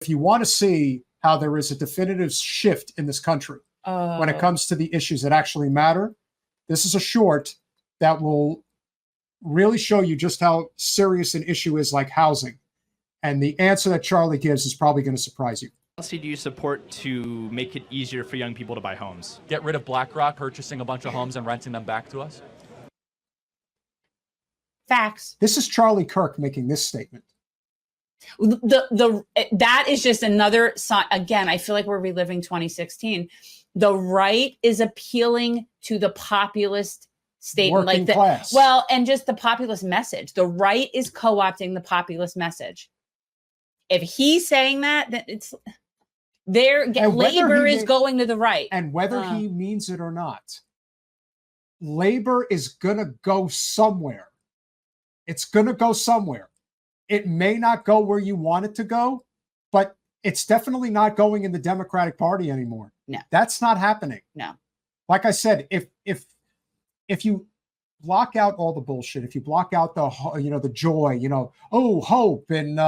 If you want to see how there is a definitive shift in this country when it comes to the issues that actually matter, this is a short that will really show you just how serious an issue is, like housing. And the answer that Charlie gives is probably going to surprise you. What policy do you support to make it easier for young people to buy homes? Get rid of BlackRock purchasing a bunch of homes and renting them back to us? Facts. This is Charlie Kirk making this statement. That is just another sign. Again, I feel like we're reliving 2016. The right is appealing to the populist statement, Working class. Well, and just the populist message. The right is co-opting the populist message. If he's saying that, then it's labor is going to the right. And whether he means it or not, labor is gonna go somewhere. It's gonna go somewhere. It may not go where you want it to go, but it's definitely not going in the Democratic Party anymore. No, that's not happening. No. Like I said, if you block out all the bullshit, if you block out the joy, hope and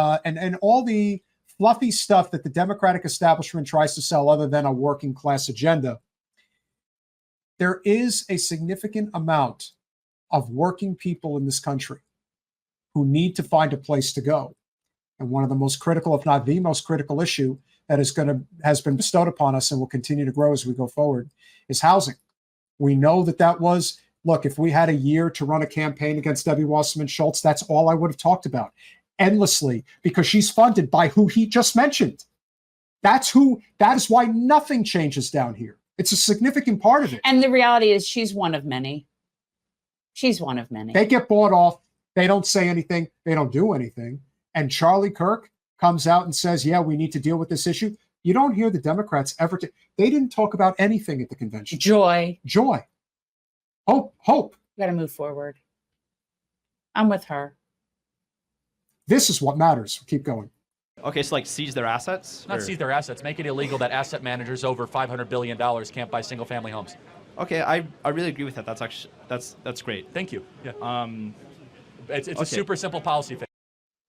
all the fluffy stuff that the Democratic establishment tries to sell other than a working class agenda, there is a significant amount of working people in this country who need to find a place to go. And one of the most critical, if not the most critical issue that has been bestowed upon us and will continue to grow as we go forward is housing. We know that was, look, if we had a year to run a campaign against Debbie Wasserman Schultz, that's all I would have talked about endlessly, because she's funded by who he just mentioned. That is why nothing changes down here. It's a significant part of it. And the reality is she's one of many. She's one of many. They get bought off. They don't say anything. They don't do anything. And Charlie Kirk comes out and says, yeah, we need to deal with this issue. You don't hear the Democrats ever. They didn't talk about anything at the convention. Joy. Hope. We got to move forward. I'm with her. This is what matters. Keep going. Okay, so seize their assets? Not seize their assets. Make it illegal that asset managers over $500 billion can't buy single-family homes. Okay, I really agree with that. That's great. Thank you. Yeah. It's a super simple policy fix.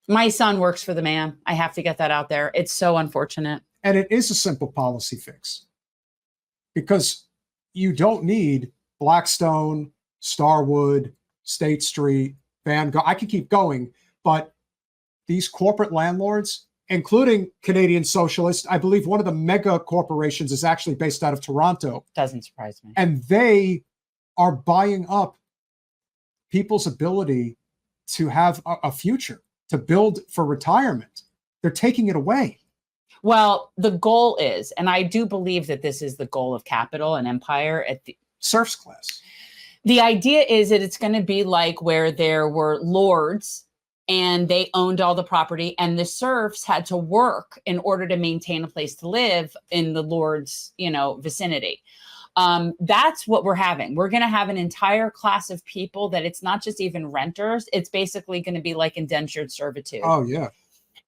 My son works for the man. I have to get that out there. It's so unfortunate. And it is a simple policy fix, because you don't need Blackstone, Starwood, State Street, Vanguard. I could keep going, but these corporate landlords, including Canadian Socialist, I believe one of the mega corporations is actually based out of Toronto. Doesn't surprise me. And they are buying up people's ability to have a future, to build for retirement. They're taking it away. Well, the goal is, and I do believe that this is the goal of capital and empire at the serfs class. The idea is that it's going to be like where there were lords and they owned all the property, and the serfs had to work in order to maintain a place to live in the lord's, vicinity. That's what we're having. We're going to have an entire class of people that it's not just even renters. It's basically going to be like indentured servitude. Oh, yeah.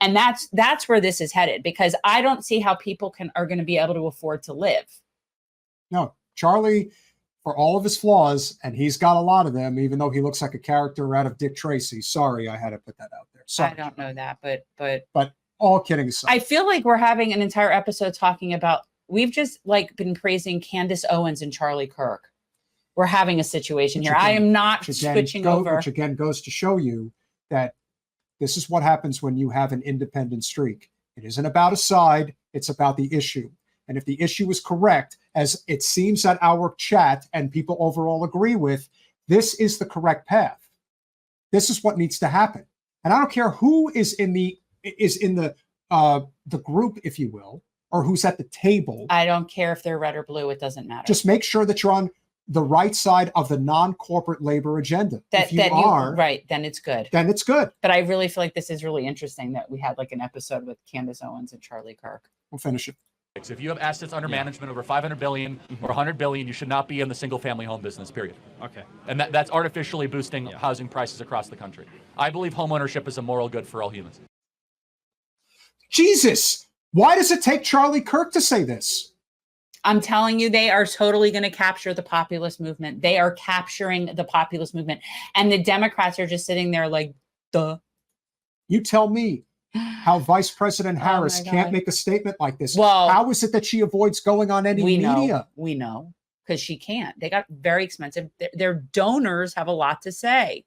And that's where this is headed, because I don't see how people are going to be able to afford to live. No, Charlie, for all of his flaws, and he's got a lot of them, even though he looks like a character out of Dick Tracy. Sorry, I had to put that out there. Sorry. I don't know that, but all kidding aside, I feel like we're having an entire episode talking about, we've just been praising Candace Owens and Charlie Kirk. We're having a situation here. I am not switching over. Which again goes to show you that this is what happens when you have an independent streak. It isn't about a side, it's about the issue. And if the issue is correct, as it seems at our chat and people overall agree with, this is the correct path. This is what needs to happen. And I don't care who is in the group, if you will, or who's at the table. I don't care if they're red or blue. It doesn't matter. Just make sure that you're on the right side of the non-corporate labor agenda. If you are, right, then it's good. Then it's good. But I really feel like this is really interesting that we had an episode with Candace Owens and Charlie Kirk. We'll finish it. So if you have assets under management over $500 billion or $100 billion, you should not be in the single-family home business, period. Okay. And that's artificially boosting housing prices across the country. I believe homeownership is a moral good for all humans. Jesus! Why does it take Charlie Kirk to say this? I'm telling you, they are totally going to capture the populist movement. They are capturing the populist movement. And the Democrats are just sitting there like, duh. You tell me. how Vice President Harris my can't God. make a statement like this. Well, how is it that she avoids going on any media? We know, because she can't. They got very expensive. Their donors have a lot to say.